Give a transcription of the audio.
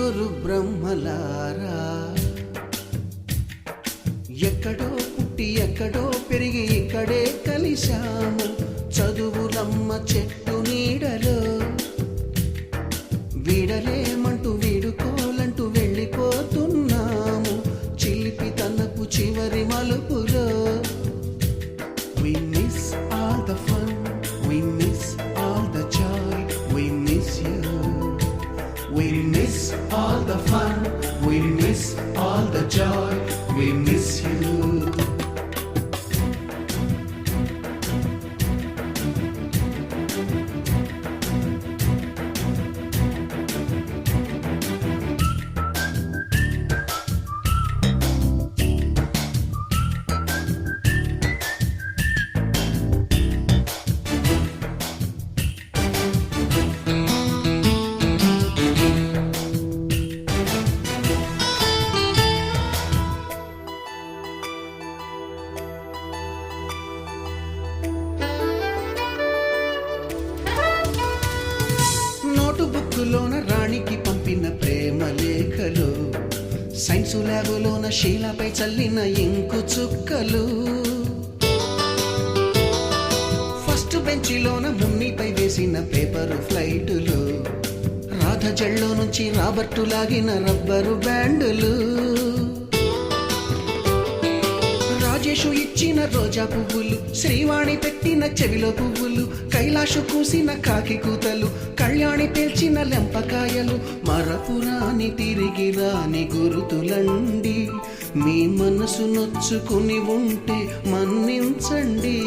ముగ్గురు బ్రహ్మలారా ఎక్కడో పుట్టి ఎక్కడో పెరిగి ఇక్కడే కలిశాము చదువులమ్మ చెట్టు నీడలో వీడలేమంటూ వీడుకోలంటూ వెళ్ళిపోతున్నాము చిలిపి తనపు చివరి మలుపులో We miss all the fun, we miss all the joy, we miss you. We miss all the fun, we miss all the joy, we miss you. బుక్కులోన రాణికి పంపిన ప్రేమ లేఖలు సైన్సు ల్యాబులోన శీలపై చల్లిన ఇంకు చుక్కలు ఫస్ట్ బెంచిలోన మున్నిపై వేసిన పేపరు ఫ్లైటులు రాధ జల్లో నుంచి రాబర్టు లాగిన rubber బ్యాండులు Rajesh ఇచ్చిన రోజా పువ్వులు శ్రీవాణి పెట్టిన చెవిలో పువ్వులు కైలాషు కూసిన కాకి కూతలు కళ్యాణి పేల్చిన లెంపకాయలు మరపురాని తిరిగి రాని గురుతులండి మీ మనసు నొచ్చుకుని ఉంటే మన్నించండి